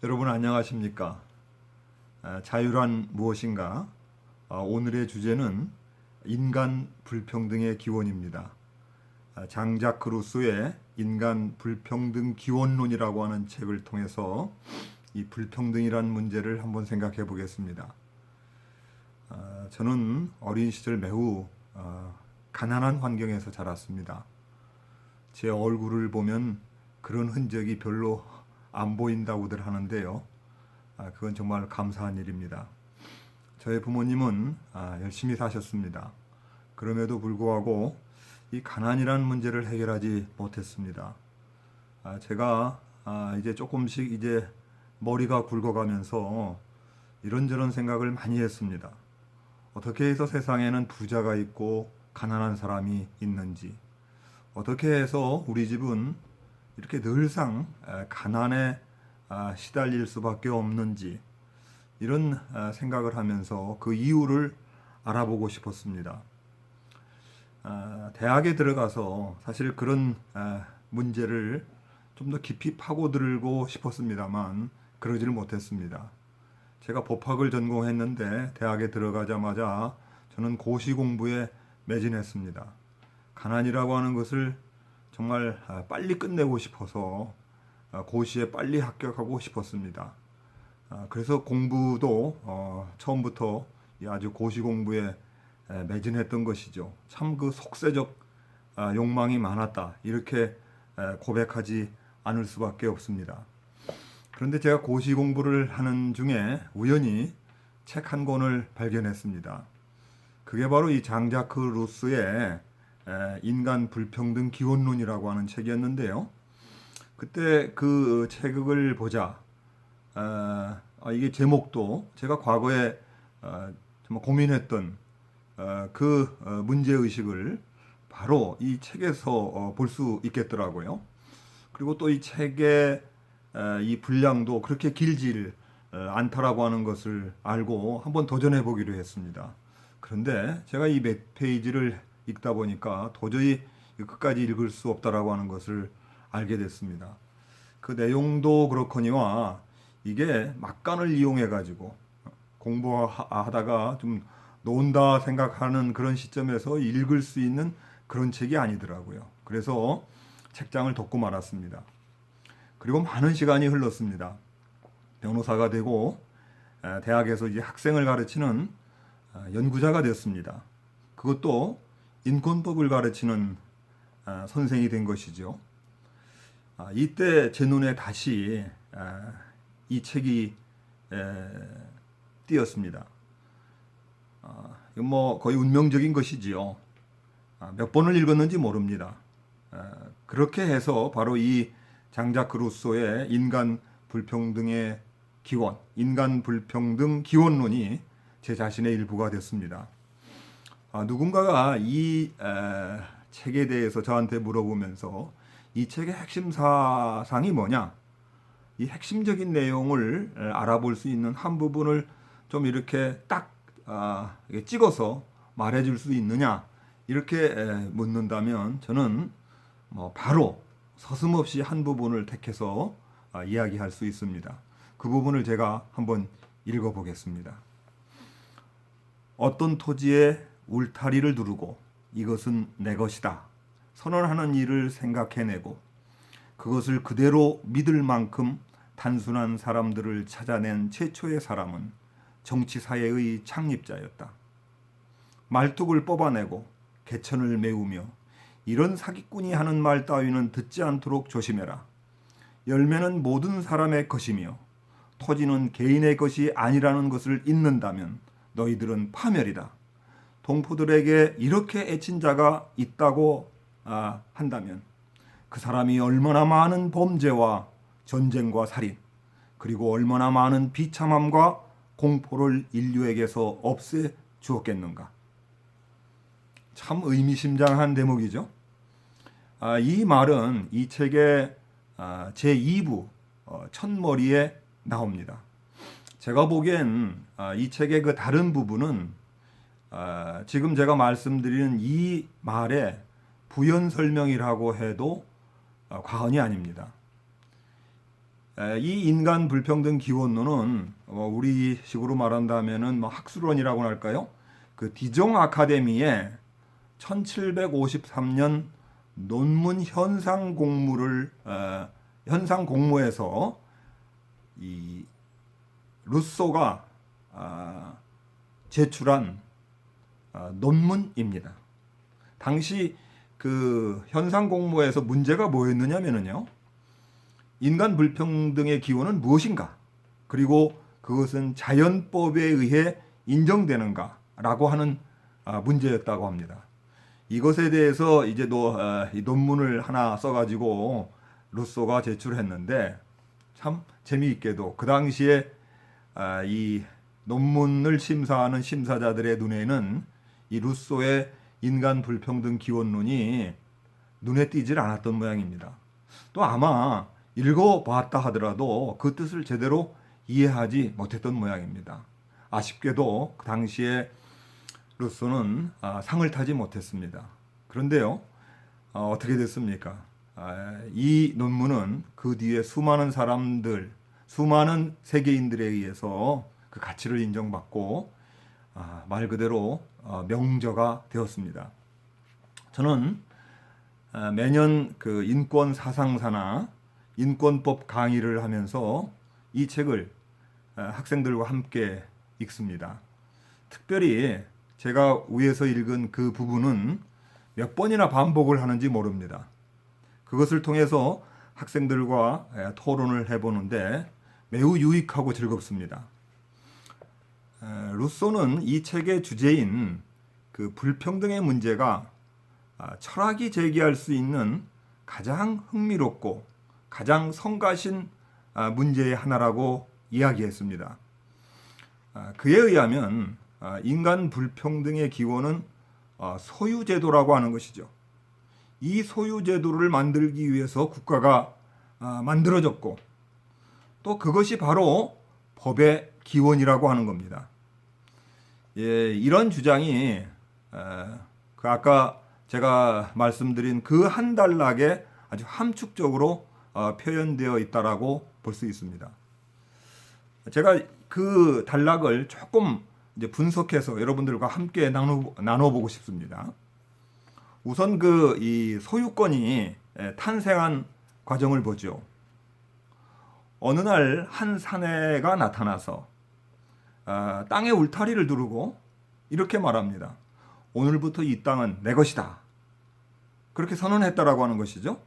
여러분 안녕하십니까? 자유란 무엇인가? 오늘의 주제는 인간 불평등의 기원입니다. 장자크 루소의 인간 불평등 기원론이라고 하는 책을 통해서 이 불평등이란 문제를 한번 생각해 보겠습니다. 저는 어린 시절 매우 가난한 환경에서 자랐습니다. 제 얼굴을 보면 그런 흔적이 별로 안 보인다고들 하는데요. 그건 정말 감사한 일입니다. 저의 부모님은 열심히 사셨습니다. 그럼에도 불구하고 이 가난이라는 문제를 해결하지 못했습니다. 제가 이제 조금씩 이제 머리가 굵어가면서 이런저런 생각을 많이 했습니다. 어떻게 해서 세상에는 부자가 있고 가난한 사람이 있는지, 어떻게 해서 우리 집은 이렇게 늘상 가난에 시달릴 수밖에 없는지, 이런 생각을 하면서 그 이유를 알아보고 싶었습니다. 대학에 들어가서 사실 그런 문제를 좀 더 깊이 파고들고 싶었습니다만 그러지를 못했습니다. 제가 법학을 전공했는데 대학에 들어가자마자 저는 고시 공부에 매진했습니다. 가난이라고 하는 것을 정말 빨리 끝내고 싶어서 고시에 빨리 합격하고 싶었습니다. 그래서 공부도 처음부터 아주 고시 공부에 매진했던 것이죠. 참 그 속세적 욕망이 많았다, 이렇게 고백하지 않을 수밖에 없습니다. 그런데 제가 고시 공부를 하는 중에 우연히 책 한 권을 발견했습니다. 그게 바로 이 장자크 루소의 인간 불평등 기원론이라고 하는 책이었는데요. 그때 그 책을 보자 이게 제목도 제가 과거에 정말 고민했던 그 문제의식을 바로 이 책에서 볼 수 있겠더라고요. 그리고 또 이 책의 이 분량도 그렇게 길지 않다라고 하는 것을 알고 한번 도전해 보기로 했습니다. 그런데 제가 이 몇 페이지를 읽다 보니까 도저히 끝까지 읽을 수 없다라고 하는 것을 알게 됐습니다. 그 내용도 그렇거니와 이게 막간을 이용해 가지고 공부하다가 좀 논다 생각하는 그런 시점에서 읽을 수 있는 그런 책이 아니더라고요. 그래서 책장을 덮고 말았습니다. 그리고 많은 시간이 흘렀습니다. 변호사가 되고 대학에서 이제 학생을 가르치는 연구자가 되었습니다. 그것도 인권법을 가르치는 선생이 된 것이죠. 이때 제 눈에 다시 이 책이 띄었습니다. 이건 뭐 거의 운명적인 것이지요. 몇 번을 읽었는지 모릅니다. 그렇게 해서 바로 이 장자크 루소의 인간 불평등의 기원, 인간 불평등 기원론이 제 자신의 일부가 됐습니다. 누군가가 이 책에 대해서 저한테 물어보면서 이 책의 핵심 사상이 뭐냐, 이 핵심적인 내용을 알아볼 수 있는 한 부분을 좀 이렇게 딱 찍어서 말해줄 수 있느냐, 이렇게 묻는다면 저는 바로 서슴없이 한 부분을 택해서 이야기할 수 있습니다. 그 부분을 제가 한번 읽어보겠습니다. 어떤 토지에 울타리를 두르고 이것은 내 것이다 선언하는 일을 생각해내고 그것을 그대로 믿을 만큼 단순한 사람들을 찾아낸 최초의 사람은 정치사회의 창립자였다. 말뚝을 뽑아내고 개천을 메우며 이런 사기꾼이 하는 말 따위는 듣지 않도록 조심해라. 열매는 모든 사람의 것이며 토지는 개인의 것이 아니라는 것을 잊는다면 너희들은 파멸이다. 동포들에게 이렇게 애친 자가 있다고 한다면 그 사람이 얼마나 많은 범죄와 전쟁과 살인, 그리고 얼마나 많은 비참함과 공포를 인류에게서 없애 주었겠는가. 참 의미심장한 대목이죠. 이 말은 이 책의 제2부 첫머리에 나옵니다. 제가 보기엔 이 책의 그 다른 부분은 지금 제가 말씀드리는 이 말의 부연 설명이라고 해도 과언이 아닙니다. 이 인간 불평등 기원론은 우리식으로 말한다면은 뭐 학술원이라고 할까요? 그 디종 아카데미에 1753년 논문 현상 공모에서 이 루소가 제출한 논문입니다. 당시 그 현상 공모에서 문제가 뭐였느냐면요, 인간 불평등의 기원은 무엇인가? 그리고 그것은 자연법에 의해 인정되는가라고 하는 문제였다고 합니다. 이것에 대해서 이제 이 논문을 하나 써가지고 루소가 제출했는데, 참 재미있게도 그 당시에 이 논문을 심사하는 심사자들의 눈에는 이 루소의 인간 불평등 기원론이 눈에 띄질 않았던 모양입니다. 또 아마 읽어봤다 하더라도 그 뜻을 제대로 이해하지 못했던 모양입니다. 아쉽게도 그 당시에 루소는 상을 타지 못했습니다. 그런데요, 어떻게 됐습니까? 이 논문은 그 뒤에 수많은 사람들, 수많은 세계인들에 의해서 그 가치를 인정받고 말 그대로 명저가 되었습니다. 저는 매년 그 인권 사상사나 인권법 강의를 하면서 이 책을 학생들과 함께 읽습니다. 특별히 제가 위에서 읽은 그 부분은 몇 번이나 반복을 하는지 모릅니다. 그것을 통해서 학생들과 토론을 해보는데 매우 유익하고 즐겁습니다. 루소는 이 책의 주제인 그 불평등의 문제가 철학이 제기할 수 있는 가장 흥미롭고 가장 성가신 문제의 하나라고 이야기했습니다. 그에 의하면 인간 불평등의 기원은 소유제도라고 하는 것이죠. 이 소유제도를 만들기 위해서 국가가 만들어졌고, 또 그것이 바로 법의 기원이라고 하는 겁니다. 이런 주장이 그 아까 제가 말씀드린 그 한 단락에 아주 함축적으로 표현되어 있다라고 볼 수 있습니다. 제가 그 단락을 조금 이제 분석해서 여러분들과 함께 나눠보고 싶습니다. 우선 이 소유권이 탄생한 과정을 보죠. 어느 날 한 사내가 나타나서 땅의 울타리를 두르고 이렇게 말합니다. 오늘부터 이 땅은 내 것이다. 그렇게 선언했다라고 하는 것이죠.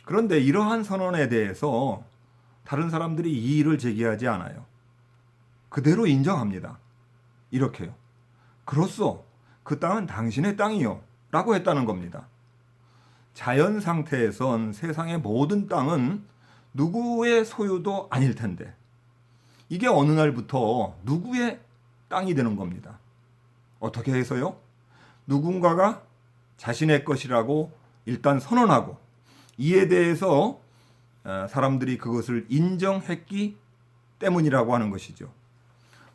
그런데 이러한 선언에 대해서 다른 사람들이 이의를 제기하지 않아요. 그대로 인정합니다. 이렇게요. 그로써 그 땅은 당신의 땅이요 라고 했다는 겁니다. 자연 상태에선 세상의 모든 땅은 누구의 소유도 아닐 텐데 이게 어느 날부터 누구의 땅이 되는 겁니다. 어떻게 해서요? 누군가가 자신의 것이라고 일단 선언하고 이에 대해서 사람들이 그것을 인정했기 때문이라고 하는 것이죠.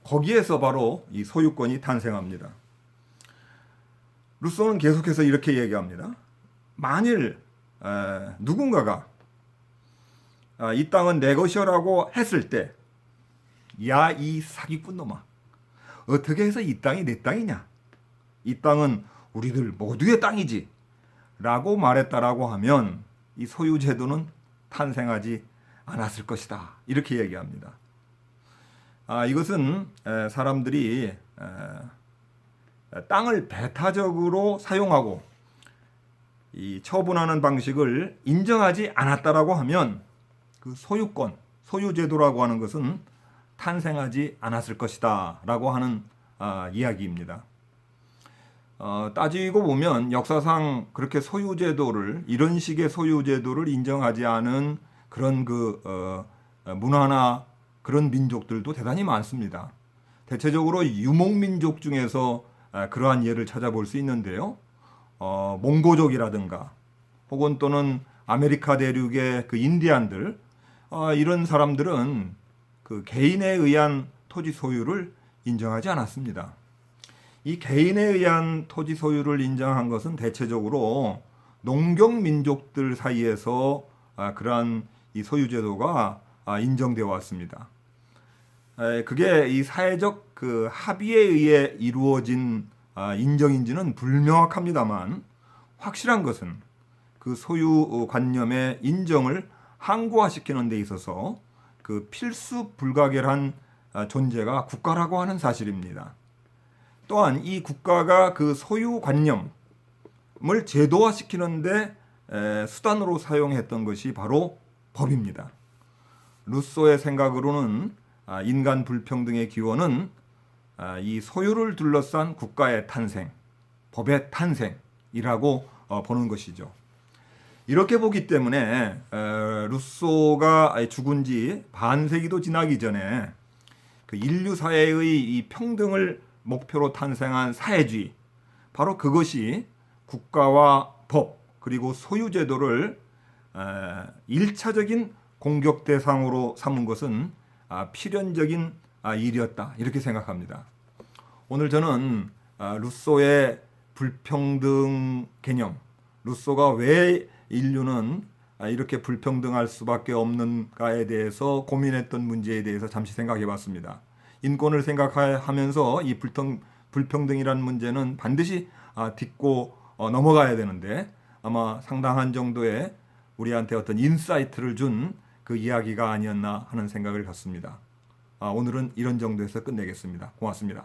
거기에서 바로 이 소유권이 탄생합니다. 루소는 계속해서 이렇게 얘기합니다. 만일 누군가가 이 땅은 내 것이라고 했을 때, 야, 이 사기꾼 놈아, 어떻게 해서 이 땅이 내 땅이냐? 이 땅은 우리들 모두의 땅이지 라고 말했다라고 하면 이 소유제도는 탄생하지 않았을 것이다. 이렇게 얘기합니다. 이것은 사람들이 땅을 배타적으로 사용하고 이 처분하는 방식을 인정하지 않았다라고 하면 그 소유권, 소유제도라고 하는 것은 탄생하지 않았을 것이다 라고 하는 이야기입니다. 따지고 보면 역사상 그렇게 소유제도를, 이런 식의 소유제도를 인정하지 않은 그런 문화나 그런 민족들도 대단히 많습니다. 대체적으로 유목민족 중에서 그러한 예를 찾아볼 수 있는데요. 몽고족이라든가 혹은 또는 아메리카 대륙의 그 인디안들, 이런 사람들은 그 개인에 의한 토지 소유를 인정하지 않았습니다. 이 개인에 의한 토지 소유를 인정한 것은 대체적으로 농경 민족들 사이에서 그러한 이 소유제도가 인정되어 왔습니다. 그게 이 사회적 그 합의에 의해 이루어진 인정인지는 불명확합니다만 확실한 것은 그 소유관념의 인정을 항구화시키는 데 있어서 그 필수 불가결한 존재가 국가라고 하는 사실입니다. 또한 이 국가가 그 소유관념을 제도화시키는데 수단으로 사용했던 것이 바로 법입니다. 루소의 생각으로는 인간 불평등의 기원은 이 소유를 둘러싼 국가의 탄생, 법의 탄생이라고 보는 것이죠. 이렇게 보기 때문에 루소가 죽은 지 반세기도 지나기 전에 그 인류 사회의 이 평등을 목표로 탄생한 사회주의, 바로 그것이 국가와 법 그리고 소유제도를 1차적인 공격 대상으로 삼은 것은 필연적인 일이었다, 이렇게 생각합니다. 오늘 저는 루소의 불평등 개념, 루소가 왜 인류는 이렇게 불평등할 수밖에 없는가에 대해서 고민했던 문제에 대해서 잠시 생각해 봤습니다. 인권을 생각하면서 이 불평등이라는 문제는 반드시 딛고 넘어가야 되는데, 아마 상당한 정도의 우리한테 어떤 인사이트를 준 그 이야기가 아니었나 하는 생각을 갖습니다. 오늘은 이런 정도에서 끝내겠습니다. 고맙습니다.